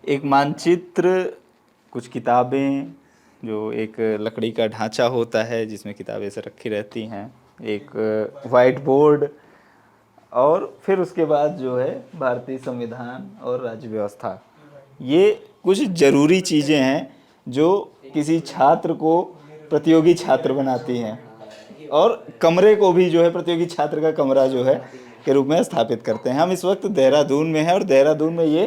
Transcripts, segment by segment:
एक मानचित्र, कुछ किताबें, जो एक लकड़ी का ढांचा होता है जिसमें किताबें से रखी रहती हैं, एक वाइट बोर्ड, और फिर उसके बाद जो है भारतीय संविधान और राज्य व्यवस्था। ये कुछ ज़रूरी चीज़ें हैं जो किसी छात्र को प्रतियोगी छात्र बनाती हैं, और कमरे को भी जो है प्रतियोगी छात्र का कमरा जो है के रूप में स्थापित करते हैं। हम इस वक्त देहरादून में हैं, और देहरादून में ये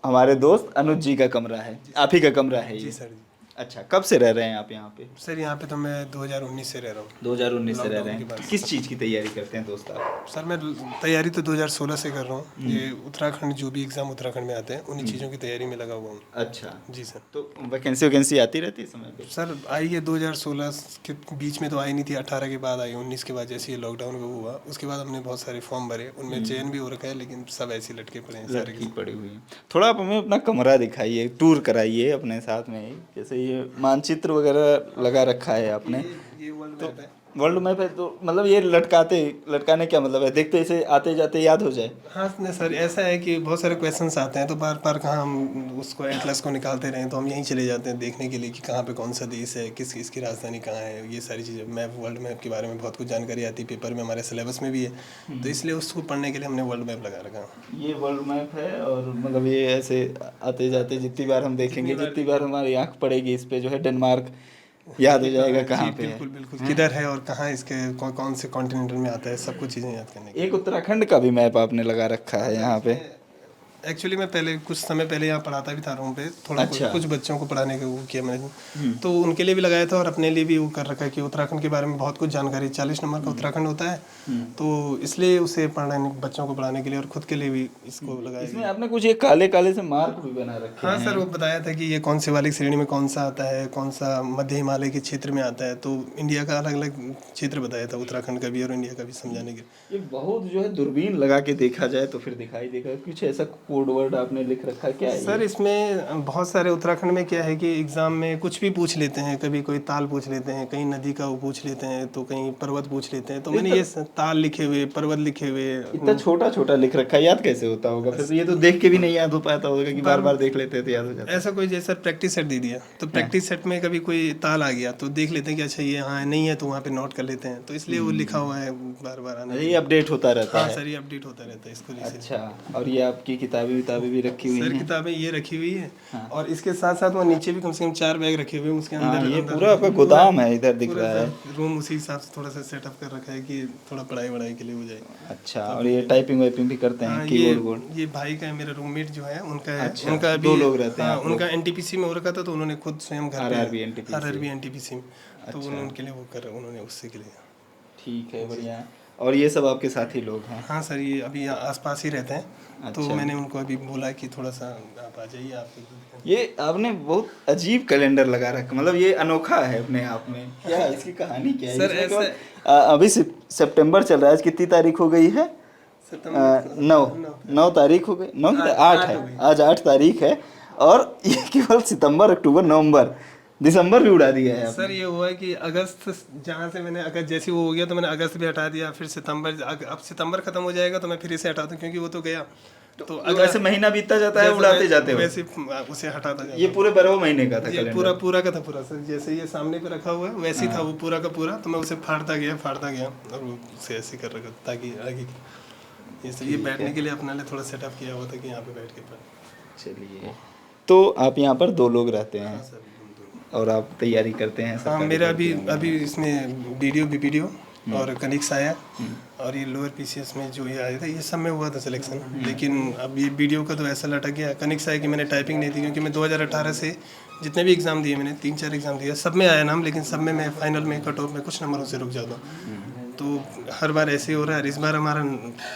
हमारे दोस्त अनुज जी का कमरा है, आप ही का कमरा है जी ये। सर जी। अच्छा, कब से रह रहे हैं आप यहाँ पे? सर यहाँ पे तो मैं 2019 से रह रहा हूँ। 2019 से रह रहे लॉकडाउन के हैं। बाद किस चीज़ की तैयारी करते हैं दोस्त आप? सर मैं तैयारी तो 2016 से कर रहा हूँ। ये उत्तराखंड जो भी एग्ज़ाम उत्तराखंड में आते हैं उन्हीं चीज़ों की तैयारी में लगा हुआ हूँ। अच्छा, जी सर। तो वैकेंसी वैकेंसी आती रहती है समय पे? सर आई है 2016 के बीच में तो आई नहीं थी, 18 के बाद आई, 19 के बाद जैसे ये लॉकडाउन का हुआ उसके बाद हमने बहुत सारे फॉर्म भरे, उनमें चयन भी हो रखा है, लेकिन सब ऐसे लटके पड़े हैं सारे लड़की पड़ी हुई है। थोड़ा आप हमें अपना कमरा दिखाइए, टूर कराइए अपने साथ में ही। जैसे ये मानचित्र वगैरह लगा रखा है आपने, ये वर्ल्ड मैप है। वर्ल्ड मैप है, तो मतलब ये लटकाने क्या मतलब है? देखते इसे आते जाते याद हो जाए? हाँ नहीं सर, ऐसा है कि बहुत सारे क्वेश्चंस आते हैं तो बार बार कहाँ हम उसको एटलस को निकालते रहें, तो हम यहीं चले जाते हैं देखने के लिए कि कहाँ पे कौन सा देश है, किस इसकी राजधानी कहाँ है, ये सारी चीज़ें मैप, वर्ल्ड मैप के बारे में बहुत कुछ जानकारी आती है, पेपर में हमारे सिलेबस में भी है, तो इसलिए उसको पढ़ने के लिए हमने वर्ल्ड मैप लगा रखा है। ये वर्ल्ड मैप है, और मतलब ये ऐसे आते जाते जितनी बार हम देखेंगे, जितनी बार हमारी आंख पड़ेगी इस पे जो है डेनमार्क याद हो जाएगा कहाँ पे है। बिल्कुल बिल्कुल, किधर है और कहाँ इसके कौन से कॉन्टिनेंटल में आता है, सब कुछ चीज़ें याद करने की। एक उत्तराखंड का भी मैप आपने लगा रखा है यहाँ पे? एक्चुअली मैं पहले कुछ समय पहले यहाँ पढ़ाता भी था रूम पे, थोड़ा अच्छा। कुछ बच्चों को पढ़ाने का वो किया मैंने, तो उनके लिए भी लगाया था और अपने लिए भी वो कर रखा है कि उत्तराखंड के बारे में बहुत कुछ जानकारी, 40 नंबर का उत्तराखंड होता है, तो इसलिए उसे पढ़ाने, बच्चों को पढ़ाने के लिए और खुद के लिए भी इसको लगाया। इसमें आपने कुछ ये काले काले से मार्क भी बना रखे हाँ हैं। सर, वो बताया था कि ये कौन से वाली श्रेणी में कौन सा आता है, कौन सा मध्य हिमालय के क्षेत्र में आता है, तो इंडिया का अलग अलग क्षेत्र बताया था, उत्तराखंड का भी और इंडिया का भी समझाने के। ये बहुत जो है दूरबीन लगा के देखा जाए तो फिर दिखाई देगा। कुछ ऐसा कोड वर्ड आपने लिख रखा है क्या है सर ये? इसमें बहुत सारे, उत्तराखंड में क्या है कि एग्ज़ाम में कुछ भी पूछ लेते हैं, कभी कोई ताल पूछ लेते हैं, कहीं नदी का वो पूछ लेते हैं, तो कहीं पर्वत पूछ लेते हैं, तो मैंने ये ताल लिखे हुए, पर्वत लिखे हुए। इतना छोटा छोटा लिख रखा है, याद कैसे होता होगा फिर? तो ये तो देख के भी नहीं याद हो पाता होगा कि बार बार देख लेते हैं तो याद हो जाता है। ऐसा कोई जैसा प्रैक्टिस सेट दे दिया, तो प्रैक्टिस सेट में कभी कोई ताल आ गया तो देख लेते हैं कि अच्छा ये हाँ नहीं है, तो वहाँ पे नोट कर लेते हैं, तो इसलिए वो लिखा हुआ है बार बार आना। ये अपडेट होता रहता हाँ है? सर, ये अपडेट होता रहता है इसको जैसे। अच्छा, और ये आपकी किताबें विताबें भी रखी हुई सर हैं? किताबें ये रखी हुई है, और इसके साथ साथ वहाँ नीचे भी कम से कम 4 बैग रखे हुए हैं, उसके हाँ, अंदर ये पूरा आपका गोदाम है, इधर दिख रहा है। रूम उसी हिसाब से थोड़ा सा सेटअप कर रखा है कि थोड़ा पढ़ाई वढ़ाई के लिए हो जाए। अच्छा, और ये टाइपिंग वाइपिंग भी करते हैं, हाँ, कीबोर्ड वोर्ड? ये भाई का है, मेरा रूममेट जो है उनका है। अच्छा, उनका अभी 2 लोग रहते हैं हाँ, आप लोग? उनका एनटीपीसी में हो रखा था, तो उन्होंने खुद स्वयं घर पे आरआरबी एनटीपीसी? आरआरबी एनटीपीसी में, तो अच्छा। उन्होंने उनके लिए वो कर उन्होंने उससे के लिए। ठीक है, बढ़िया। और ये सब आपके साथी लोग हैं? हाँ सर, ये अभी यहाँ आसपास ही रहते हैं, तो अच्छा। मैंने उनको अभी बोला कि थोड़ा सा आप आ जाइए आप। ये आपने बहुत अजीब कैलेंडर लगा रखा, मतलब ये अनोखा है अपने आप में। क्या है इसकी कहानी, क्या है सर इसमें? ऐसा अभी सितंबर चल रहा है, आज कितनी तारीख हो गई है? 9 तारीख हो गई, 9 की 8 है, आज 8 तारीख है, और ये केवल सितंबर, अक्टूबर, नवंबर, दिसंबर भी उड़ा दिया है सर। ये हुआ है कि अगस्त, जहाँ से मैंने अगस्त जैसे वो हो गया तो मैंने अगस्त भी हटा दिया, फिर सितंबर, अब सितंबर खत्म हो जाएगा तो मैं फिर इसे हटा दूँ, क्योंकि वो तो गया, तो अगर ऐसे महीना बीतता जाता है उड़ाते जाते हो? वैसे उसे हटाता जाता। ये पूरे 12 महीने का था ये कैलेंडर? पूरा का था पूरा सर, जैसे ये सामने पे रखा हुआ है वैसे ही था वो पूरा का पूरा, तो मैं उसे फाड़ता गया और वो उसे ऐसे कर रखा ताकि आगे ये बैठने के लिए अपने लिए थोड़ा सेटअप किया हुआ था कि यहाँ पे बैठ के पढ़। चलिए, तो आप यहाँ पर 2 लोग रहते हैं? हाँ सर, और आप तैयारी करते हैं? हाँ मेरा अभी इसमें वीडियो बीपीडीओ और कनिक्स आया, और ये लोअर पीसीएस में जो ये आया था, ये सब में हुआ था सिलेक्शन, लेकिन अब ये वीडियो का तो ऐसा लटक गया। कनिक्स आया कि मैंने टाइपिंग नहीं दी, क्योंकि मैं 2018 से जितने भी एग्ज़ाम दिए, मैंने 3-4 एग्ज़ाम दिए, सब में आया नाम, लेकिन सब में मैं फाइनल में कट ऑफ में कुछ नंबरों से रुक जाता हूँ, तो हर बार ऐसे ही हो रहा है। इस बार हमारा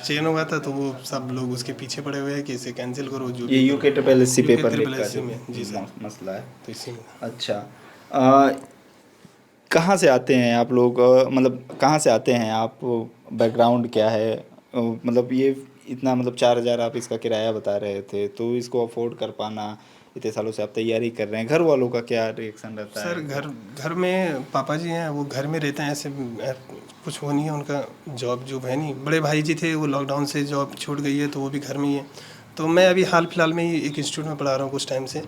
चयन हुआ था, तो वो सब लोग उसके पीछे पड़े हुए हैं कि इसे कैंसिल करो, जो ये UK triple SC paper leak का SSC में। जी सर, मसला है, तो इसी में। अच्छा। कहाँ से आते हैं आप लोग, मतलब कहाँ से आते हैं आप, बैकग्राउंड क्या है? मतलब ये इतना, मतलब 4,000 आप इसका किराया बता रहे थे, तो इसको अफोर्ड कर पाना, इतने सालों से आप तैयारी कर रहे हैं, घर वालों का क्या रिएक्शन रहता है? सर घर में पापा जी हैं, वो घर में रहते हैं, ऐसे कुछ वो नहीं है, उनका जॉब है नहीं। बड़े भाई जी थे, वो लॉकडाउन से जॉब छूट गई है, तो वो भी घर में ही है, तो मैं अभी हाल फिलहाल में ही एक इंस्टीट्यूट में पढ़ा रहा हूँ कुछ टाइम से,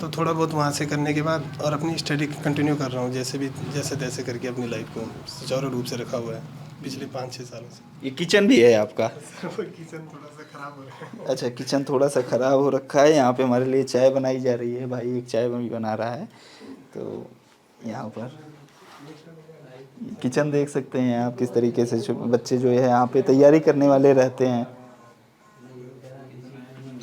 तो थोड़ा बहुत वहाँ से करने के बाद और अपनी स्टडी कंटिन्यू कर रहा हूँ जैसे तैसे करके अपनी लाइफ को सुचारू रूप से रखा हुआ है पिछले 5-6 सालों से। ये किचन भी है आपका? किचन थोड़ा सा खराब हो रहा है। अच्छा, किचन थोड़ा सा ख़राब हो रखा है। यहाँ पे हमारे लिए चाय बनाई जा रही है, भाई एक चाय भी बना रहा है। तो यहाँ पर किचन देख सकते हैं आप किस तरीके से बच्चे जो है यहाँ पे तैयारी करने वाले रहते हैं।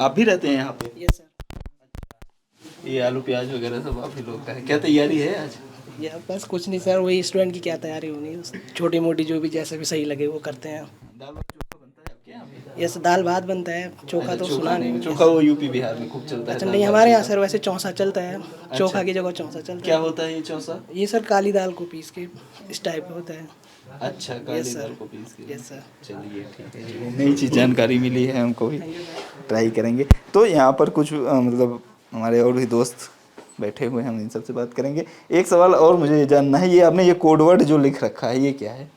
आप भी रहते हैं यहाँ पे? Yes sir. ये आलू प्याज वगैरह सब आप ही लोग का है? क्या तैयारी है आज? या बस कुछ नहीं सर, वही स्टूडेंट की क्या तैयारी होनी है, छोटी मोटी जो भी जैसा भी सही लगे वो करते हैं। दाल भात चोखा बनता है आपके यहाँ पे? यस, दाल भात बनता है, चोखा तो सुना नहीं। चोखा वो यूपी बिहार में खूब चलता है। अच्छा नहीं, हमारे यहाँ सर वैसे चौंसा चलता है, चोखा की जगह चौंसा चलता क्या है। होता है ये चौसा? ये सर काली दाल को पीस के इस टाइप का होता है। अच्छा, काली Yes, sir. दाल को पीस के। Yes sir. चलिए ठीक है जी, नई चीज़ जानकारी मिली है हमको भी, ट्राई करेंगे। तो यहाँ पर कुछ मतलब हमारे और भी दोस्त बैठे हुए हैं, हम इन सबसे बात करेंगे। एक सवाल और मुझे ये जानना है, ये आपने ये कोड वर्ड जो लिख रखा है ये क्या है?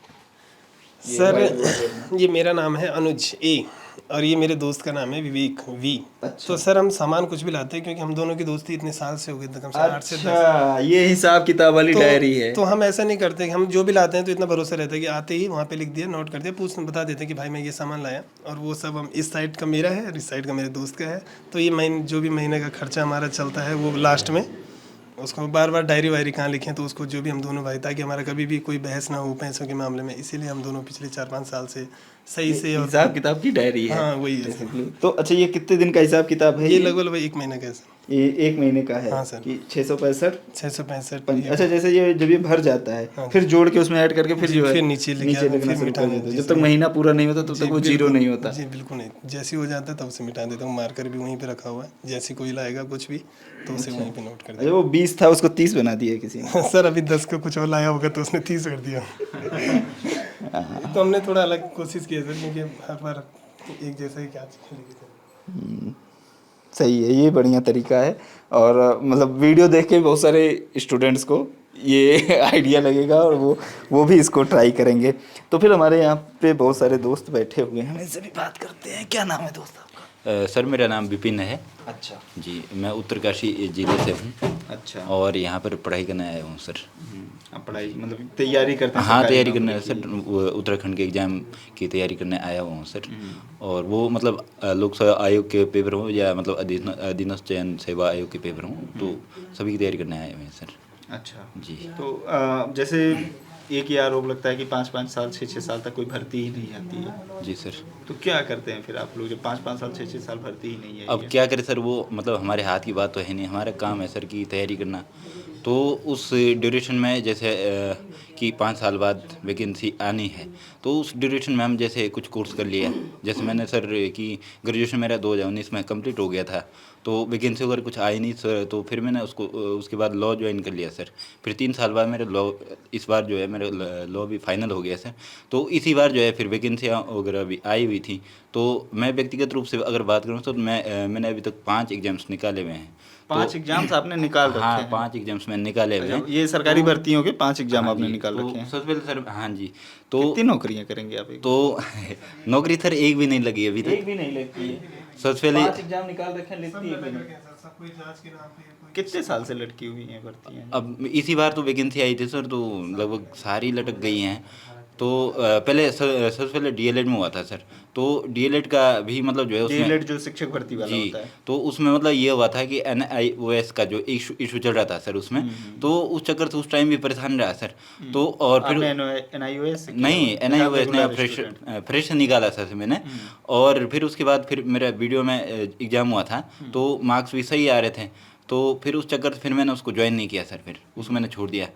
सर ये मेरा नाम है अनुज ए और ये मेरे दोस्त का नाम है विवेक वी। अच्छा। तो सर हम सामान कुछ भी लाते हैं क्योंकि हम दोनों की दोस्ती इतने साल से हो गई, कम से 8 से 10। अच्छा, ये हिसाब किताब वाली डायरी है। तो हम ऐसा नहीं करते कि हम जो भी लाते हैं तो इतना भरोसा रहता है कि आते ही वहाँ पे लिख दिया, नोट कर दिया, बता देते हैं कि भाई मैं ये सामान लाया, और वो सब हम इस साइड का मेरा है और इस साइड का मेरे दोस्त का है। तो ये जो भी महीने का खर्चा हमारा चलता है वो लास्ट में उसको बार बार डायरी वायरी कहाँ लिखें, तो उसको जो भी हम दोनों भाई, ताकि हमारा कभी भी कोई बहस ना हो पैसों के मामले में, इसीलिए हम दोनों पिछले 4-5 साल से सही से और हिसाब किताब की डायरी है। हाँ वही है। तो अच्छा, ये कितने दिन का हिसाब किताब है? ये लगभग 1 महीने का है सर। ये 1 महीने का है? हाँ सर। कि 665 665। अच्छा, जैसे ये जब ये भर जाता है हाँ। फिर जोड़ के उसमें ऐड करके फिर जो है फिर नीचे लगना फिर शुरू कर मिटाने देते हो। जब तक महीना पूरा नहीं होता तब तक वो जीरो नहीं होता। जी बिल्कुल नहीं, जैसे ही हो जाता है तब उसे मिटा देता हूँ, मार्कर भी वहीं पे रखा हुआ है, जैसे कोई लाएगा कुछ भी तो उसे वहीं पे नोट कर अच्छा, वो 20 था उसको 30 बना दिया किसी ने? देता। सर अभी 10 का कुछ और लाया होगा तो उसने 30 कर दिया। तो हमने थोड़ा अलग कोशिश की है सर, क्योंकि हर बार एक जैसा ही क्या चीज़। सही है, ये बढ़िया तरीका है। और मतलब वीडियो देख के बहुत सारे स्टूडेंट्स को ये आइडिया लगेगा और वो भी इसको ट्राई करेंगे। तो फिर हमारे यहाँ पे बहुत सारे दोस्त बैठे हुए हैं, इनसे भी बात करते हैं। क्या नाम है दोस्त आपका? सर मेरा नाम विपिन है। अच्छा जी, मैं उत्तरकाशी जिले से हूँ। अच्छा। और यहाँ पर पढ़ाई करने आया हूँ सर। आप पढ़ाई मतलब तैयारी करते हैं? हाँ, सरकारी तैयारी नौकरी करने सर, वो उत्तराखंड के एग्ज़ाम की तैयारी करने आया हुआ हूँ सर। और वो मतलब लोक सेवा आयोग के पेपर हों या मतलब अधीनस्थ चयन सेवा आयोग के पेपर हों, तो सभी की तैयारी करने आए हुए हैं सर। अच्छा जी। तो जैसे एक ये आरोप लगता है कि 5-5 साल 6-6 साल तक कोई भर्ती ही नहीं आती है। जी सर। तो क्या करते हैं फिर आप लोग जब 5-5 साल 6-6 साल भर्ती ही नहीं है? अब क्या करें सर, वो मतलब हमारे हाथ की बात तो है नहीं, हमारा काम है सर की तैयारी करना। तो उस ड्यूरेशन में जैसे कि 5 साल बाद वैकेंसी आनी है, तो उस ड्यूरेशन में हम जैसे कुछ कोर्स कर लिया। जैसे मैंने सर कि ग्रेजुएशन मेरा 2019 में कंप्लीट हो गया था, तो वैकेंसी अगर कुछ आई नहीं सर, तो फिर मैंने उसके बाद लॉ ज्वाइन कर लिया सर। फिर 3 साल बाद मेरे लॉ, इस बार जो है मेरा लॉ भी फाइनल हो गया सर। तो इसी बार जो है फिर वैकेंसी वगैरह भी आई हुई थी। तो मैं व्यक्तिगत रूप से अगर बात करूँ तो मैंने अभी तक 5 एग्जाम्स निकाले हुए हैं। 5 एग्जाम्स आपने निकाल रखे हाँ, हैं? 5 एग्जाम्स मैंने निकाले हुए हैं। ये सरकारी भर्तियों के 5 एग्जाम हाँ आपने जी, निकाल तो रखे हैं? सबसे पहले सर, हाँ जी, तो कितनी नौकरियां करेंगे आप? तो नौकरी सर एक भी नहीं लगी अभी तक। भी नहीं लगती है। सबसे पहले 5 एग्जाम निकाल रखे हैं, लिखती है नहीं। कितने साल से लटकी हुई हैं भर्तियां? अब इसी बार तो वैकेंसी आई थी सर, तो लगभग सारी लटक गई हैं। तो पहले सबसे पहले डीएलएड में हुआ था सर, तो डीएलएड का भी मतलब जो है उसमें डीएलएड जो शिक्षक भर्ती वाला जी, होता है, तो उसमें मतलब ये हुआ था कि NIOS का जो इशू चल रहा था सर उसमें, तो उस चक्कर से उस टाइम भी परेशान रहा सर। तो और फिर NIOS नहीं, NIOS ने फ्रेश निकाला सर मैंने। और फिर उसके बाद फिर मेरा वीडियो में एग्ज़ाम हुआ था, तो मार्क्स भी सही आ रहे थे। तो फिर उस चक्कर से फिर मैंने उसको ज्वाइन नहीं किया सर, फिर उसको मैंने छोड़ दिया,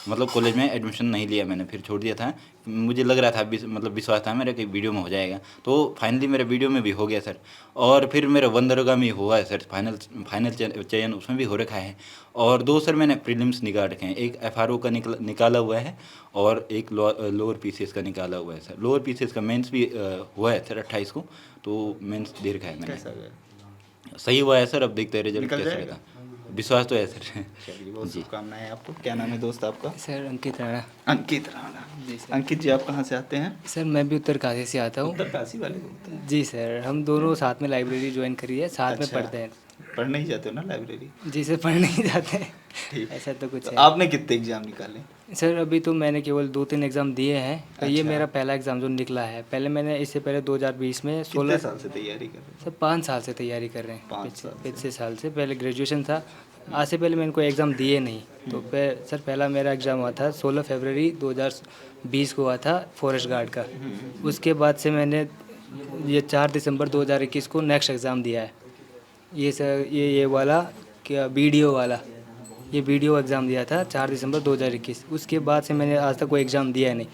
मतलब कॉलेज में एडमिशन नहीं लिया मैंने, फिर छोड़ दिया था। मुझे लग रहा था मतलब विश्वास था मेरा कि वीडियो में हो जाएगा, तो फाइनली मेरा वीडियो में भी हो गया सर। और फिर मेरा वनदरोगा में हुआ है सर, फाइनल चयन उसमें भी हो रखा है। और 2 सर मैंने प्रीलिम्स निकाल रखे हैं, एक FRO का निकाला हुआ है और एक लोअर PCS का निकाला हुआ है सर। लोअर PCS का मेंस भी हुआ है सर 28 को, तो मेंस दे रखा है मैंने। कैसा गया? सही हुआ है सर, अब देखते हैं रिजल्ट निकल कैसा जाएगा? रहता। विश्वास तो है सर। चलिए, बहुत शुभकामनाएं आपको। क्या नाम है दोस्त आपका? सर अंकित राणा। अंकित राणा जी। अंकित जी, आप कहाँ से आते हैं? सर मैं भी उत्तरकाशी से आता हूँ। उत्तरकाशी वाले होते हैं। जी सर, हम दोनों साथ में लाइब्रेरी ज्वाइन करी है, साथ में अच्छा। पढ़ते हैं। पढ़ने ही जाते हो ना लाइब्रेरी? जी सर, पढ़ नहीं जाते ठीक। ऐसा तो कुछ तो है। आपने कितने एग्जाम निकाले? सर अभी तो मैंने केवल 2-3 एग्ज़ाम दिए हैं। तो ये अच्छा। मेरा पहला एग्ज़ाम जो निकला है। पहले मैंने इससे पहले 2020 में कितने 16 साल से तैयारी कर रहे सर 5 साल से तैयारी कर रहे हैं। 5 साल से। पिछले साल से पहले ग्रेजुएशन था। आज से पहले मैंने कोई एग्ज़ाम दिए नहीं। तो सर पहला मेरा एग्ज़ाम हुआ था 16 फरवरी 2020 को हुआ था फॉरेस्ट गार्ड का। उसके बाद से मैंने ये 4 दिसंबर 2021 को नेक्स्ट एग्ज़ाम दिया है। ये सर ये वाला क्या वीडियो वाला, ये वीडियो एग्ज़ाम दिया था 4 दिसंबर 2021। उसके बाद से मैंने आज तक कोई एग्ज़ाम दिया नहीं।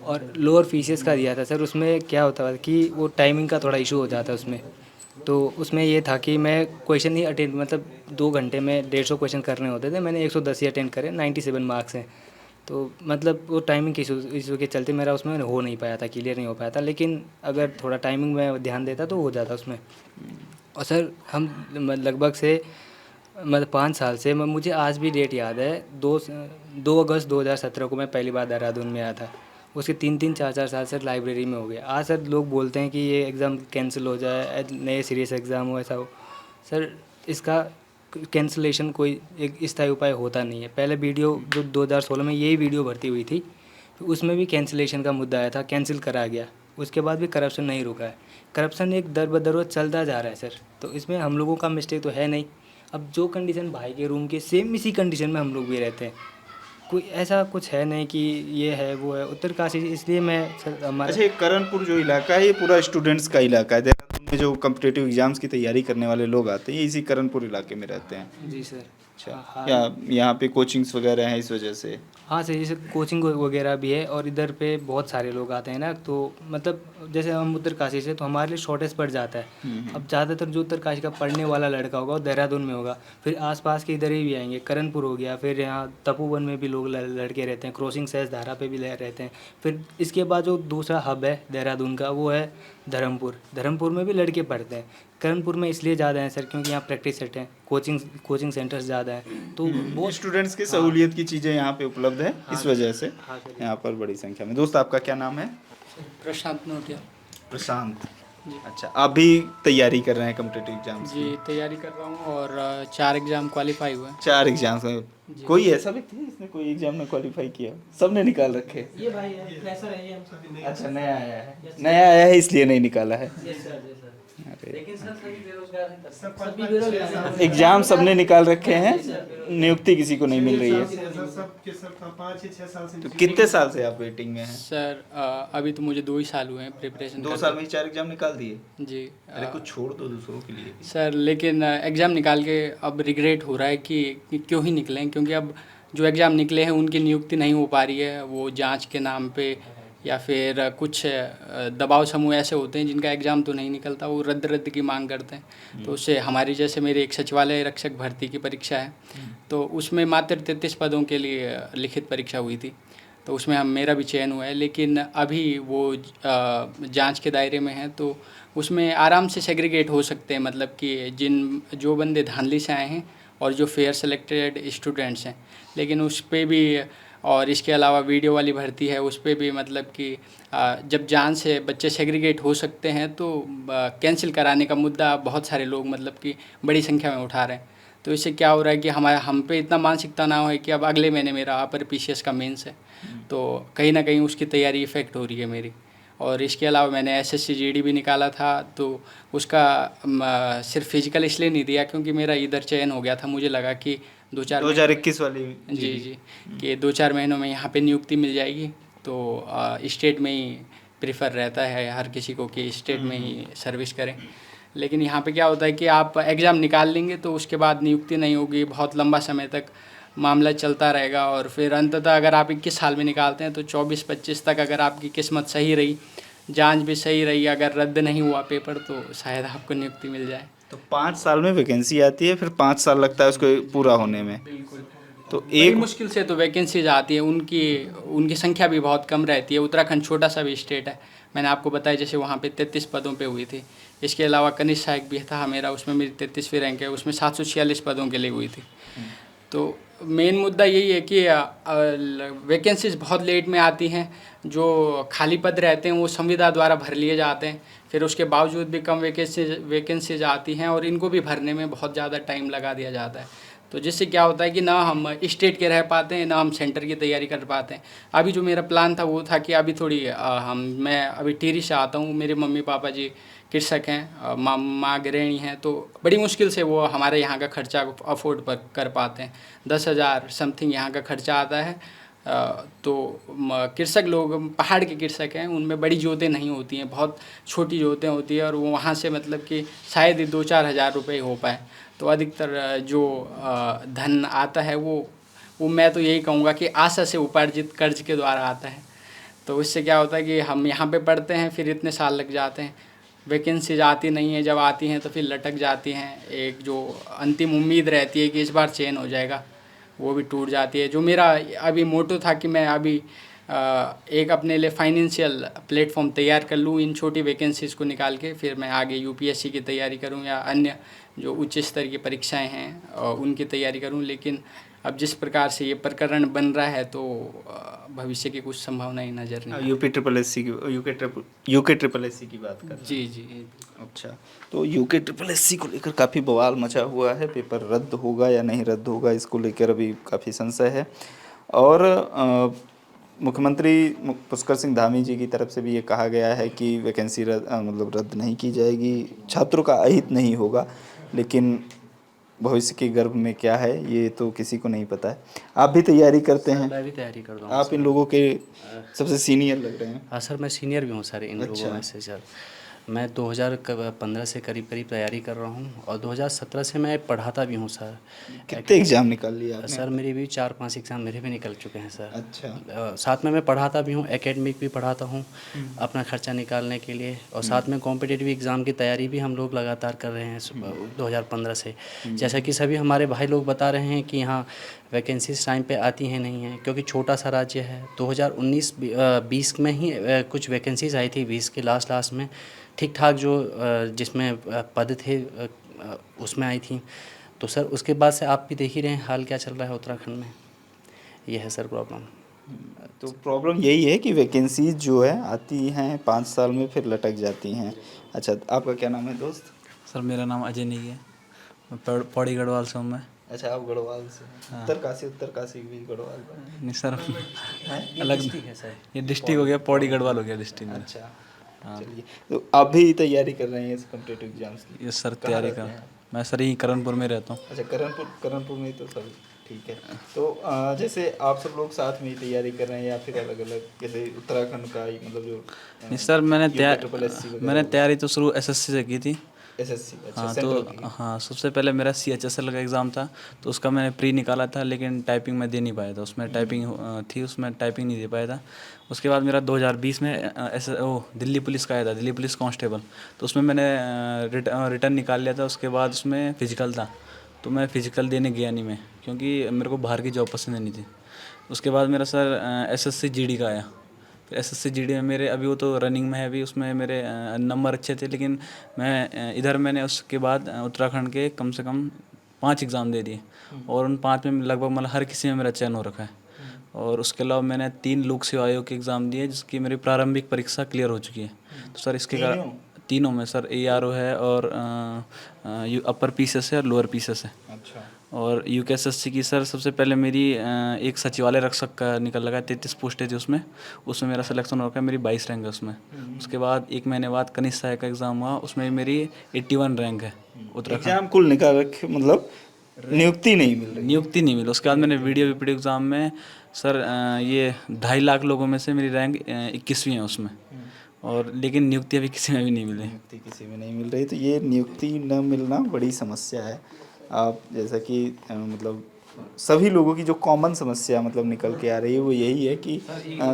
और लोअर फीसेस का दिया था सर। उसमें क्या होता है कि वो टाइमिंग का थोड़ा इशू हो जाता है उसमें। तो उसमें ये था कि मैं क्वेश्चन ही अटेंड, मतलब 2 घंटे में 150 क्वेश्चन करने होते थे। मैंने 110 ही अटेंड करे, 97 मार्क्स हैं। तो मतलब वो टाइमिंग के इशू के चलते मेरा उसमें हो नहीं पाया था, क्लियर नहीं हो पाया था। लेकिन अगर थोड़ा टाइमिंग में ध्यान देता तो हो जाता उसमें। और सर हम लगभग से मतलब 5 साल से, मुझे आज भी डेट याद है, 2 अगस्त 2017 को मैं पहली बार देहरादून में आया था। उसके 3-3 4-4 साल सर लाइब्रेरी में हो गए। आज सर लोग बोलते हैं कि ये एग्ज़ाम कैंसिल हो जाए, नए सीरियस एग्ज़ाम हो, ऐसा हो। सर इसका कैंसिलेशन कोई एक स्थायी उपाय होता नहीं है। पहले वीडियो जो 2016 में यही वीडियो भर्ती हुई थी, उसमें भी कैंसिलेशन का मुद्दा आया था, कैंसिल करा गया। उसके बाद भी करप्शन नहीं रुका है। करप्शन एक दर बदर चलता जा रहा है सर। तो इसमें हम लोगों का मिस्टेक तो है नहीं। अब जो कंडीशन भाई के रूम के सेम इसी कंडीशन में हम लोग भी रहते हैं। कोई ऐसा कुछ है नहीं कि ये है वो है। उत्तरकाशी इसलिए मैं सर हमारा। अच्छा, ये करणपुर जो इलाका है ये पूरा स्टूडेंट्स का इलाका है। देहरादून में जो कॉम्पिटिटिव एग्जाम्स की तैयारी करने वाले लोग आते हैं ये इसी करणपुर इलाके में रहते हैं। जी सर। अच्छा। हाँ। या यहाँ पे कोचिंग्स वगैरह हैं इस वजह से? हाँ सर, जैसे कोचिंग वगैरह भी है और इधर पे बहुत सारे लोग आते हैं ना। तो मतलब जैसे हम उत्तरकाशी से, तो हमारे लिए शॉर्टेज पड़ जाता है। अब ज़्यादातर जो उत्तरकाशी का पढ़ने वाला लड़का होगा वो देहरादून में होगा। फिर आसपास के इधर ही भी आएंगे, करणपुर हो गया, फिर यहाँ तपोवन में भी लोग लड़के रहते हैं, क्रॉसिंग सैस धारा पे भी रहते हैं। फिर इसके बाद जो दूसरा हब है देहरादून का वो है धर्मपुर में भी लड़के पढ़ते हैं। करणपुर में इसलिए ज़्यादा हैं सर क्योंकि यहाँ प्रैक्टिस सेट हैं, कोचिंग सेंटर्स ज़्यादा हैं। तो वो स्टूडेंट्स की सहूलियत की चीज़ें यहाँ पे उपलब्ध है, इस वजह से हाँ सर। यहाँ पर बड़ी संख्या में। दोस्त आपका क्या नाम है? प्रशांत नोटिया। प्रशांत। अच्छा, आप भी तैयारी कर रहे हैं कॉम्पिटिटिव एग्जाम्स जी, तैयारी कर रहा हूँ और 4 एग्ज़ाम क्वालिफाई हुए हैं। 4 एग्जाम्स में कोई ऐसा व्यक्ति है जिसने कोई एग्जाम में क्वालिफाई किया? सबने निकाल रखे? ये भाई है, फ्रेशर है ये हम सभी। अच्छा, नया आया है इसलिए नहीं निकाला है। Yes sir, yes sir. अरे, लेकिन सर सभी बेरोजगार हैं, सभी बेरोजगार हैं। एग्जाम सबने निकाल रखे हैं, नियुक्ति किसी को नहीं मिल रही है। सब 5 या 6 साल से तो कितने साल से आप वेटिंग में हैं? सर अभी तो मुझे 2 ही साल हुए हैं प्रिपरेशन 2 साल में ही 4 एग्जाम निकाल दिए? जी। अरे कुछ छोड़ दो दूसरों के लिए। सर लेकिन एग्ज़ाम निकाल के अब रिग्रेट हो रहा है कि क्यों ही निकलें, क्योंकि अब जो एग्ज़ाम निकले हैं उनकी नियुक्ति नहीं हो पा रही है। वो जांच के नाम पे या फिर कुछ दबाव समूह ऐसे होते हैं जिनका एग्ज़ाम तो नहीं निकलता, वो रद्द की मांग करते हैं। तो उससे हमारी, जैसे मेरे एक सचिवालय रक्षक भर्ती की परीक्षा है, तो उसमें मात्र 33 पदों के लिए लिखित परीक्षा हुई थी। तो उसमें मेरा भी चयन हुआ है, लेकिन अभी वो जांच के दायरे में है। तो उसमें आराम से सेग्रीगेट हो सकते हैं, मतलब कि जो बंदे धांधली से आए हैं और जो फेयर सेलेक्टेड स्टूडेंट्स हैं। लेकिन उस पे भी, और इसके अलावा वीडियो वाली भर्ती है, उस पे भी मतलब कि जब जान से बच्चे सेग्रीगेट हो सकते हैं तो कैंसिल कराने का मुद्दा बहुत सारे लोग मतलब कि बड़ी संख्या में उठा रहे हैं। तो इससे क्या हो रहा है कि हम पे इतना मानसिकता ना हो कि अब अगले महीने मेरा अपर पीसीएस का मेंस है, तो कहीं ना कहीं उसकी तैयारी इफ़ेक्ट हो रही है मेरी। और इसके अलावा मैंने एसएससी जीडी भी निकाला था, तो उसका सिर्फ फिजिकल इसलिए नहीं दिया क्योंकि मेरा इधर चयन हो गया था। मुझे लगा कि 2021 वाली? जी कि 2-4 महीनों में यहाँ पे नियुक्ति मिल जाएगी, तो स्टेट में ही प्रेफर रहता है हर किसी को कि स्टेट में ही सर्विस करें। लेकिन यहाँ पे क्या होता है कि आप एग्ज़ाम निकाल लेंगे तो उसके बाद नियुक्ति नहीं होगी, बहुत लंबा समय तक मामला चलता रहेगा। और फिर अंततः अगर आप 21 साल में निकालते हैं तो 24-25 तक अगर आपकी किस्मत सही रही, जांच भी सही रही, अगर रद्द नहीं हुआ पेपर, तो शायद आपको नियुक्ति मिल जाए। तो 5 साल में वैकेंसी आती है, फिर 5 साल लगता है उसको पूरा होने में। बिल्कुल। तो बड़ी एक मुश्किल से तो वैकेंसीज आती है, उनकी उनकी संख्या भी बहुत कम रहती है। उत्तराखंड छोटा सा भी स्टेट है, मैंने आपको बताया जैसे वहाँ पे 33 पदों पे हुई थी। इसके अलावा कनिष्ठ सहायक भी था मेरा, उसमें मेरी 33वीं रैंक है, उसमें 746 पदों के लिए हुई थी। तो मेन मुद्दा यही है कि वैकेंसीज बहुत लेट में आती हैं। जो खाली पद रहते हैं वो संविदा द्वारा भर लिए जाते हैं, फिर उसके बावजूद भी कम वैकेंसीज आती हैं और इनको भी भरने में बहुत ज़्यादा टाइम लगा दिया जाता है। तो जिससे क्या होता है कि ना हम स्टेट के रह पाते हैं, ना हम सेंटर की तैयारी कर पाते हैं। अभी जो मेरा प्लान था वो था कि अभी थोड़ी मैं अभी टिहरी से आता हूँ, मेरे मम्मी पापा जी कृषक हैं, माँ गृहिणी हैं, तो बड़ी मुश्किल से वो हमारे यहाँ का खर्चा अफोर्ड कर पाते हैं। 10,000 समथिंग यहाँ का खर्चा आता है। तो कृषक लोग पहाड़ के कृषक हैं, उनमें बड़ी जोतें नहीं होती हैं, बहुत छोटी जोतें होती हैं और वो वहाँ से मतलब कि शायद ही 2-4 हज़ार रुपये हो पाए। तो अधिकतर जो धन आता है वो मैं तो यही कहूँगा कि आशा से उपार्जित कर्ज के द्वारा आता है। तो इससे क्या होता है कि हम यहाँ पे पढ़ते हैं, फिर इतने साल लग जाते हैं, वैकेंसीज आती नहीं है, जब आती हैं तो फिर लटक जाती हैं। एक जो अंतिम उम्मीद रहती है कि इस बार चयन हो जाएगा, वो भी टूट जाती है। जो मेरा अभी मोटो था कि मैं अभी एक अपने लिए फाइनेंशियल प्लेटफॉर्म तैयार कर लूँ इन छोटी वैकेंसीज़ को निकाल के, फिर मैं आगे यूपीएससी की तैयारी करूँ या अन्य जो उच्च स्तर की परीक्षाएं हैं उनकी तैयारी करूँ। लेकिन अब जिस प्रकार से ये प्रकरण बन रहा है तो भविष्य की कुछ संभावना ही नज़र नहीं। यूपी ट्रिपल एस सी की यूके ट्रिपल एस सी की बात कर। जी जी। अच्छा, तो यूके ट्रिपल एस सी को लेकर काफ़ी बवाल मचा हुआ है, पेपर रद्द होगा या नहीं रद्द होगा इसको लेकर अभी काफ़ी संशय है। और मुख्यमंत्री पुष्कर सिंह धामी जी की तरफ से भी ये कहा गया है कि वैकेंसी मतलब रद्द नहीं की जाएगी, छात्रों का अहित नहीं होगा। लेकिन भविष्य के गर्भ में क्या है ये तो किसी को नहीं पता है। आप भी तैयारी करते हैं? मैं भी तैयारी करता हूँ। आप इन लोगों के सबसे सीनियर लग रहे हैं। हाँ सर, मैं सीनियर भी हूँ सर इन अच्छा। लोगों में से सर। मैं 2015 से करीब तैयारी कर रहा हूँ और 2017 से मैं पढ़ाता भी हूँ सर। कितने एग्जाम निकाल लिए आपने? सर मेरे भी 4-5 एग्ज़ाम मेरे भी निकल चुके हैं सर। अच्छा। साथ में मैं पढ़ाता भी हूँ, एकेडमिक भी पढ़ाता हूँ अपना खर्चा निकालने के लिए, और साथ में कॉम्पिटिटिव एग्ज़ाम की तैयारी भी हम लोग लगातार कर रहे हैं 2015 से। जैसा कि सभी हमारे भाई लोग बता रहे हैं कि यहाँ वैकेंसीज टाइम पे आती हैं नहीं हैं, क्योंकि छोटा सा राज्य है। 2019-20 में ही कुछ वैकेंसीज आई थी, 20 के लास्ट में ठीक ठाक जो जिसमें पद थे उसमें आई थी। तो सर उसके बाद से आप भी देख ही रहे हैं हाल क्या चल रहा है उत्तराखंड में। ये है सर प्रॉब्लम। तो प्रॉब्लम यही है कि वैकेंसीज जो है आती हैं 5 साल में फिर लटक जाती हैं। अच्छा, आपका क्या नाम है दोस्त? सर मेरा नाम अजय नेगी है, मैं पौड़ी गढ़वाल से हूँ मैं। अच्छा, आप गढ़वाल से हैं। उत्तरकाशी भी गढ़वाल का? नहीं सर, अलग है सर। ये डिस्ट्रिक्ट हो गया, पौड़ी गढ़वाल हो गया डिस्ट्रिक्ट में। अच्छा, चलिए। तो आप भी तैयारी कर रहे हैं इस कॉम्पिटिटिव एग्जाम्स की? ये सर कहाँ तैयारी रहते कर, हैं? मैं सर यहीं करणपुर में रहता हूँ। अच्छा, करणपुर में तो सब ठीक है। तो जैसे आप सब लोग साथ में ही तैयारी कर रहे हैं या फिर अलग अलग, जैसे उत्तराखंड का ही मतलब जो नहीं सर, मैंने ट्रिपल तैयारी तो शुरू एसएससी से की थी। एसएससी? अच्छा, हाँ सेंट्रल तो की? हाँ, सबसे पहले मेरा CHSL का एग्ज़ाम था, तो उसका मैंने प्री निकाला था, लेकिन टाइपिंग में दे नहीं पाया था। उसमें टाइपिंग थी, उसमें टाइपिंग नहीं दे पाया था। उसके बाद मेरा 2020 में दिल्ली पुलिस का आया था, दिल्ली पुलिस कांस्टेबल, तो उसमें मैंने रिटर्न निकाल लिया था। उसके बाद उसमें फ़िज़िकल था, तो मैं फ़िज़िकल देने गया नहीं मैं, क्योंकि मेरे को बाहर की जॉब पसंद नहीं थी। उसके बाद मेरा सर SSC GD का आया। फिर SSC GD में मेरे अभी वो तो रनिंग में है अभी, उसमें मेरे नंबर अच्छे थे, लेकिन मैं इधर मैंने उसके बाद उत्तराखंड के कम से कम 5 एग्ज़ाम दे दिए, और उन 5 में लगभग मतलब हर किसी में मेरा चयन हो रखा है। और उसके अलावा मैंने 3 लोक सेवा आयोग के एग्ज़ाम दिए, जिसकी मेरी प्रारंभिक परीक्षा क्लियर हो चुकी है। तो सर इसके कारण तीनों में सर ARO है और अपर PCS है और लोअर PCS है। अच्छा। और UKSSC की सर सबसे पहले मेरी एक सचिवालय रक्षक का निकल लगा, 33 पोस्टें थी उसमें मेरा सिलेक्शन हो रखा है, मेरी 22 रैंक है उसमें। उसके बाद 1 महीने बाद कनिष्ठ सहायक का एग्ज़ाम हुआ, उसमें मेरी 81 रैंक है उत्तराखंड। एग्जाम कुल निकाल रखे, मतलब नियुक्ति नहीं मिल रही? नियुक्ति नहीं मिली। उसके बाद मैंने वीडियो VPD एग्ज़ाम में सर ये 2.5 लाख लोगों में से मेरी रैंक 21वीं है उसमें, और लेकिन नियुक्ति अभी किसी में भी नहीं मिली। नियुक्ति किसी में नहीं मिल रही, तो ये नियुक्ति न मिलना बड़ी समस्या है। आप जैसा कि मतलब सभी लोगों की जो कॉमन समस्या मतलब निकल के आ रही है वो यही है कि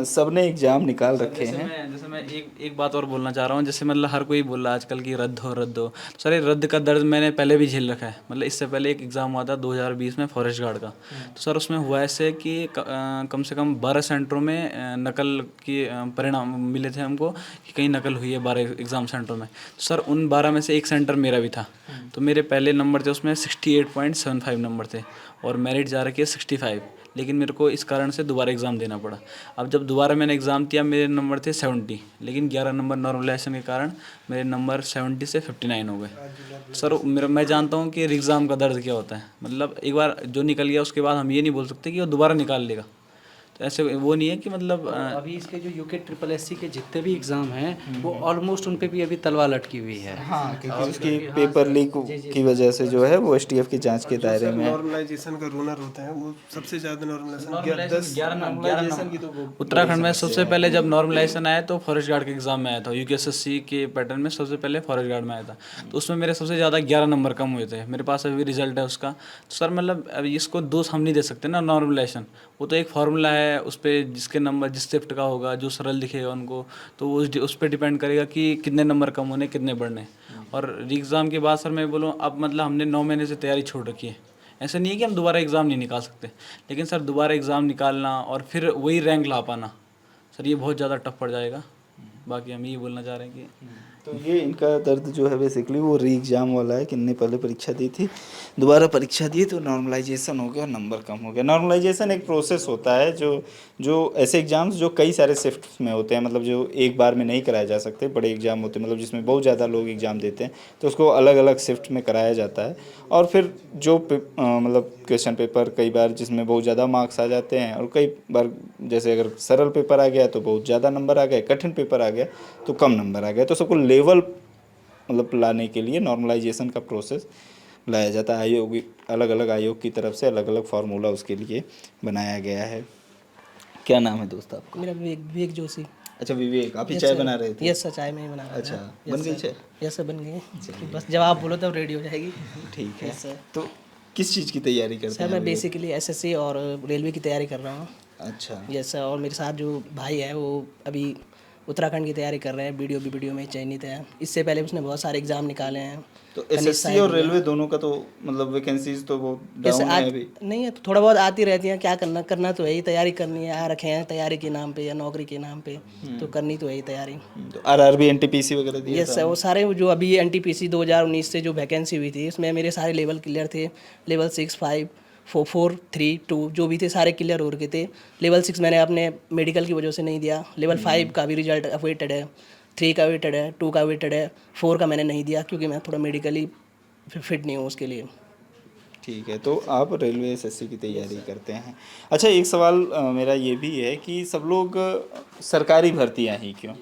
सबने एग्ज़ाम निकाल रखे हैं। जैसे मैं एक बात और बोलना चाह रहा हूँ, जैसे मतलब हर कोई बोल रहा है आजकल की रद्द हो तो सर ये रद्द का दर्द मैंने पहले भी झेल रखा है। मतलब इससे पहले एक एग्ज़ाम हुआ था 2020 में फॉरेस्ट गार्ड का, तो सर उसमें हुआ ऐसे कि कम से कम 12 सेंटरों में नकल की परिणाम मिले थे हमको कि कहीं नकल हुई है 12 एग्ज़ाम सेंटरों में। तो सर उन 12 में से एक सेंटर मेरा भी था, तो मेरे पहले नंबर थे उसमें 68.75 नंबर थे और मेरिट जा रखी है 65, लेकिन मेरे को इस कारण से दोबारा एग्ज़ाम देना पड़ा। अब जब दोबारा मैंने एग्ज़ाम दिया मेरे नंबर थे 70, लेकिन 11 नंबर नॉर्मलाइजेशन के कारण मेरे नंबर 70 से 59 हो गए। सर मैं जानता हूँ कि एग्ज़ाम का दर्द क्या होता है। मतलब एक बार जो निकल गया उसके बाद हम ये नहीं बोल सकते कि वो दोबारा निकाल लेगा, तो ऐसे वो नहीं है कि मतलब अभी इसके जो यूके ट्रिपल एससी के जितने भी एग्ज़ाम हैं वो ऑलमोस्ट उन पे भी अभी तलवार लटकी हुई है। हाँ, क्योंकि उसकी पेपर लीक की वजह से जो है वो एसटीएफ की जांच के दायरे में है। नॉर्मलाइजेशन का रूलर होता है वो सबसे ज़्यादा नॉर्मलाइजेशन की तो उत्तराखंड में सबसे पहले जब नॉर्मलाइजेशन आया तो फॉरेस्ट गार्ड के एग्ज़ाम में आया था, यूकेएसएससी के पैटर्न में सबसे पहले फॉरेस्ट गार्ड में आया था, तो उसमें मेरे सबसे ज़्यादा 11 नंबर कम हुए थे। मेरे पास अभी रिजल्ट है उसका। तो सर मतलब अभी इसको दोष हम नहीं दे सकते ना, नॉर्मलाइजेशन वो तो एक फार्मूला है, उस पर जिसके नंबर जिस शिफ्ट का होगा जो सरल दिखेगा उनको, तो उस पर डिपेंड करेगा कि कितने नंबर कम होने कितने बढ़ने। और एग्ज़ाम के बाद सर मैं बोलूँ अब मतलब हमने 9 महीने से तैयारी छोड़ रखी है। ऐसा नहीं है कि हम दोबारा एग्ज़ाम नहीं निकाल सकते, लेकिन सर दोबारा एग्ज़ाम निकालना और फिर वही रैंक ला पाना सर ये बहुत ज़्यादा टफ पड़ जाएगा। बाकी हम यही बोलना चाह रहे हैं कि तो ये इनका दर्द जो है बेसिकली वो री एग्ज़ाम वाला है कि इनने पहले परीक्षा दी थी, दोबारा परीक्षा दी तो नॉर्मलाइजेशन हो गया, नंबर कम हो गया। नॉर्मलाइजेशन एक प्रोसेस होता है जो ऐसे एग्ज़ाम्स जो कई सारे शिफ्ट्स में होते हैं, मतलब जो एक बार में नहीं कराए जा सकते, बड़े एग्ज़ाम होते हैं मतलब जिसमें बहुत ज़्यादा लोग एग्ज़ाम देते हैं, तो उसको अलग अलग शिफ्ट में कराया जाता है। और फिर जो मतलब क्वेश्चन पेपर कई बार जिसमें बहुत ज़्यादा मार्क्स आ जाते हैं, और कई बार जैसे अगर सरल पेपर आ गया तो बहुत ज़्यादा नंबर आ गए, कठिन पेपर आ गया तो कम नंबर आ गया, तो सबको लेवल मतलब लाने के लिए नॉर्मलाइजेशन का प्रोसेस लाया जाता है। आयोग अलग अलग आयोग की तरफ से अलग अलग फार्मूला उसके लिए बनाया गया है। क्या नाम है दोस्त आपका? मेरा विवेक जोशी। अच्छा विवेक, आप ही चाय बना रहे थे? यस सर, चाय में ही बना रहा था। अच्छा, बन गई चाय? यस सर, बन गई। बस जब आप बोलो तब रेडी हो जाएगी। ठीक है यस सर। तो किस चीज़ की तैयारी करते सर हैं? मैं बेसिकली एसएससी और रेलवे की तैयारी कर रहा हूँ। अच्छा। यस सर, और मेरे साथ जो भाई है वो अभी उत्तराखंड की तैयारी कर रहे हैं, बीडीओ में चयनित है। इससे पहले उसने बहुत सारे एग्जाम निकाले हैं। तो एसएससी और रेलवे दोनों का तो मतलब वैकेंसीज तो वो डाउन है अभी? नहीं है, तो थोड़ा बहुत आती रहती हैं। क्या करना तो यही तैयारी करनी है। आ रखे हैं तैयारी के नाम पे या नौकरी के नाम पे, तो करनी तो यही तैयारी। तो आरआरबी एनटीपीसी वगैरह दिया? यस सर, वो सारे जो अभी एनटीपीसी 2019 से जो वैकेंसी हुई थी उसमें मेरे सारे लेवल क्लियर थे। लेवल 6, 5, 4, 3, 2 जो भी थे सारे क्लियर हो रखे थे। लेवल 6 मैंने अपने मेडिकल की वजह से नहीं दिया। लेवल 5 का भी रिजल्ट अवेटेड है, 3 का अवेटेड है, 2 का अवेटेड है, 4 का मैंने नहीं दिया क्योंकि मैं थोड़ा मेडिकली फिट नहीं हूँ उसके लिए। ठीक है, तो आप रेलवे एसएससी की तैयारी करते हैं। अच्छा, एक सवाल मेरा ये भी है कि सब लोग सरकारी भर्तियाँ ही क्यों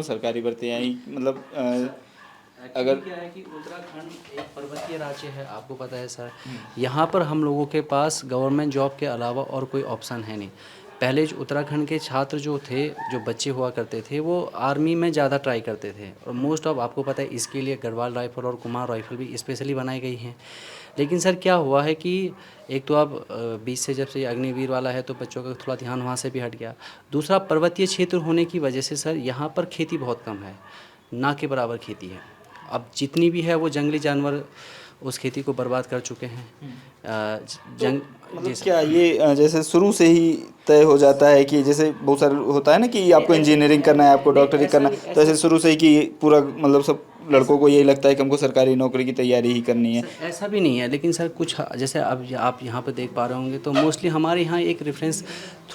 सरकारी भर्तियाँ ही मतलब अगर क्या है कि उत्तराखंड एक पर्वतीय राज्य है, आपको पता है सर। यहाँ पर हम लोगों के पास गवर्नमेंट जॉब के अलावा और कोई ऑप्शन है नहीं। पहले जो उत्तराखंड के छात्र जो थे, जो बच्चे हुआ करते थे, वो आर्मी में ज़्यादा ट्राई करते थे, और मोस्ट ऑफ आपको पता है इसके लिए गढ़वाल राइफल और कुमार राइफल भी स्पेशली बनाई गई हैं। लेकिन सर क्या हुआ है कि एक तो अब बीच से जब से अग्निवीर वाला है तो बच्चों का थोड़ा ध्यान वहाँ से भी हट गया। दूसरा, पर्वतीय क्षेत्र होने की वजह से सर यहाँ पर खेती बहुत कम है, ना के बराबर खेती है। अब जितनी भी है वो जंगली जानवर उस खेती को बर्बाद कर चुके हैं। मतलब क्या ये जैसे शुरू से ही तय हो जाता है कि जैसे बहुत सारे होता है ना कि आपको इंजीनियरिंग करना है, आपको डॉक्टरी करना है, तो ऐसे शुरू से ही कि पूरा मतलब सब लड़कों को यही लगता है कि हमको सरकारी नौकरी की तैयारी ही करनी है? ऐसा भी नहीं है, लेकिन सर कुछ जैसे अब आप यहाँ पर देख पा रहे होंगे तो मोस्टली हमारे यहाँ एक रेफरेंस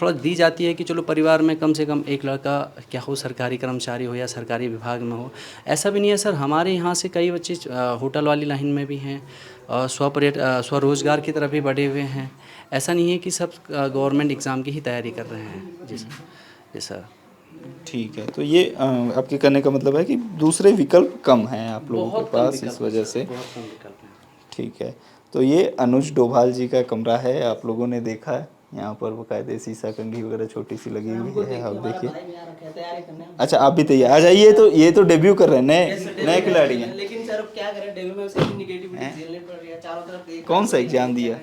थोड़ा दी जाती है कि चलो परिवार में कम से कम एक लड़का क्या हो, सरकारी कर्मचारी हो या सरकारी विभाग में हो। ऐसा भी नहीं है सर, हमारे यहाँ से कई बच्चे होटल वाली लाइन में भी हैं, स्वरोजगार की तरफ भी बढ़े हुए हैं। ऐसा नहीं है कि सब गवर्नमेंट एग्ज़ाम की ही तैयारी कर रहे हैं। जी सर, जी सर। ठीक है, तो ये आपके कहने का मतलब है कि दूसरे विकल्प कम हैं आप लोगों के पास, इस वजह से। ठीक है, तो ये अनुज डोभाल जी का कमरा है, आप लोगों ने देखा है। यहाँ पर बकायदे शीशा कंघी वगैरह छोटी सी लगी हुई है, आप देखिए। अच्छा, आप भी तैयार आ जाइए। तो ये तो डेब्यू कर रहे हैं, नए खिलाड़ी हैं। लेकिन सर क्या करें, डेब्यू में उसे नेगेटिविटी झेलनी पड़ रही है चारों तरफ। कौन सा एग्जाम दिया?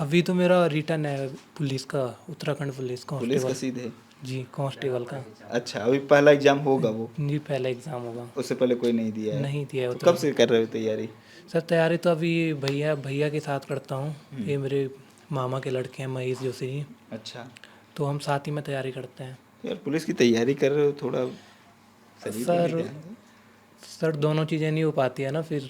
अभी तो मेरा रिटर्न है पुलिस का, उत्तराखंड पुलिस पुलिस का कांस्टेबल। सीधे? जी कांस्टेबल का। अच्छा, अभी पहला एग्जाम होगा वो? जी पहला एग्ज़ाम होगा। उससे पहले कोई नहीं दिया है? नहीं दिया है तो कब से कर रहे हो तैयारी? सर तैयारी तो अभी भैया के साथ करता हूँ। ये मेरे मामा के लड़के हैं महेश जोशी जी, अच्छा, तो हम साथ ही में तैयारी करते हैं। यार पुलिस की तैयारी कर रहे हो, थोड़ा शरीर पर भी सर ध्यान दो। सर दोनों चीज़ें नहीं हो पाती है ना फिर।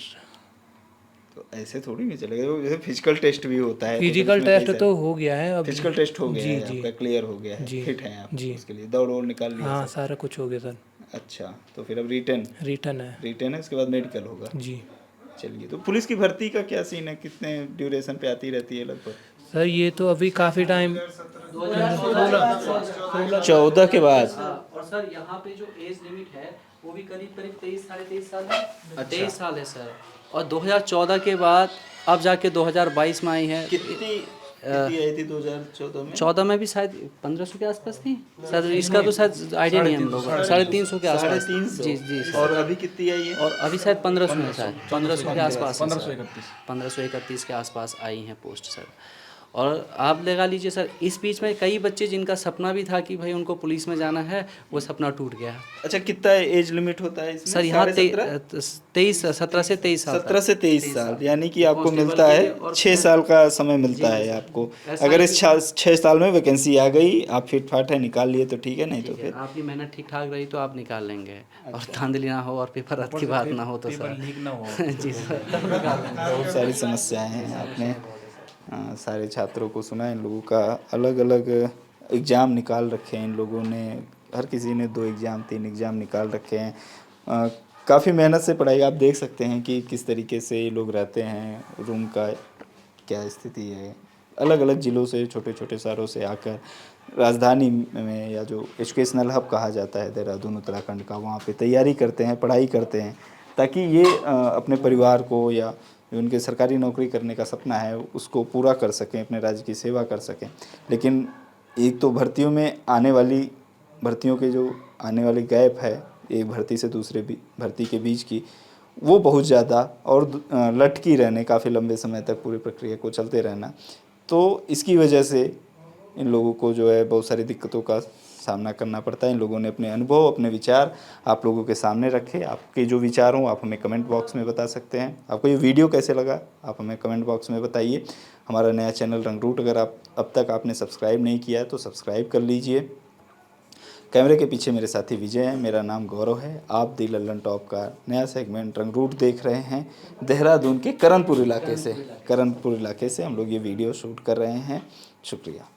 तो ऐसे थोड़ी नहीं चलेगा, वो जैसे फिजिकल टेस्ट भी होता है। तो फिर फिजिकल उसमें टेस्ट कई तो हो गया है अब। फिजिकल टेस्ट हो गया जी है जी आपका, क्लियर हो गया है, जी फिट हैं आप जी। उसके लिए, दौड़ वोड़ निकाल लिया हाँ सब? सारा कुछ हो गया सर। अच्छा, तो फिर अब रिटर्न रिटर्न है। रिटर्न है, उसके बाद मेडिकल होगा। जी चलिए, तो पुलिस की भर्ती का क्या सीन है, कितने ड्यूरेशन पे आती रहती है लगभग? सर ये तो अभी काफ़ी टाइम 14 के बाद? और सर यहाँ पे जो एज लिमिट है वो भी करीब करीब 23 साढ़े 23 साल है। 23 साल है सर। और 2014 के बाद अब जाके 2022 में आई है। कितनी आई थी 2014 में? 14 में भी शायद 1500 के आसपास थी सर। इसका तो शायद आइडिया नहीं है हम लोग। 350 के आसपास। 350? जी जी सर। और अभी कितनी आई है? और अभी शायद 1500 है, शायद 1500 के आसपास। 1531 के आसपास आई हैं पोस्ट सर। और आप लगा लीजिए सर, इस बीच में कई बच्चे जिनका सपना भी था कि भाई उनको पुलिस में जाना है, वो सपना टूट गया। अच्छा, कितना एज लिमिट होता है इसमें? सर यहाँ 17 17 से 23 साल 17 से 23 साल, यानी कि आपको मिलता है 6 साल का समय मिलता है आपको। अगर इस 6 साल में वैकेंसी आ गई, आप फिट फाट है, निकाल लिए तो ठीक है, नहीं तो फिर आपकी मेहनत ठीक ठाक रही तो आप निकाल लेंगे। और धांधली ना हो और पेपर रद्द की बात ना हो तो सर लीक ना हो। जी सर। बहुत सारी समस्याएं हैं। आपने सारे छात्रों को सुना, इन लोगों का अलग अलग एग्ज़ाम निकाल रखे हैं इन लोगों ने। हर किसी ने 2 एग्ज़ाम 3 एग्ज़ाम निकाल रखे हैं। काफ़ी मेहनत से पढ़ाई, आप देख सकते हैं कि किस तरीके से ये लोग रहते हैं, रूम का क्या स्थिति है। अलग अलग ज़िलों से, छोटे छोटे शहरों से आकर राजधानी में, या जो एजुकेशनल हब कहा जाता है देहरादून उत्तराखंड का, वहाँ पे तैयारी करते हैं, पढ़ाई करते हैं, ताकि ये अपने परिवार को या जो उनके सरकारी नौकरी करने का सपना है उसको पूरा कर सकें, अपने राज्य की सेवा कर सकें। लेकिन एक तो भर्तियों में आने वाली भर्तियों के जो आने वाली गैप है, एक भर्ती से दूसरे भर्ती के बीच की, वो बहुत ज़्यादा, और लटकी रहने काफ़ी लंबे समय तक पूरी प्रक्रिया को चलते रहना, तो इसकी वजह से इन लोगों को जो है बहुत सारी दिक्कतों का सामना करना पड़ता है। इन लोगों ने अपने अनुभव, अपने विचार आप लोगों के सामने रखे। आपके जो विचार हों आप हमें कमेंट बॉक्स में बता सकते हैं। आपको ये वीडियो कैसे लगा आप हमें कमेंट बॉक्स में बताइए। हमारा नया चैनल रंग रूट अगर आप अब तक आपने सब्सक्राइब नहीं किया है तो सब्सक्राइब कर लीजिए। कैमरे के पीछे मेरे साथी विजय हैं, मेरा नाम गौरव है। आप दी लल्लन टॉप का नया सेगमेंट रंग रूट देख रहे हैं। देहरादून के करणपुर इलाके से हम लोग ये वीडियो शूट कर रहे हैं। शुक्रिया।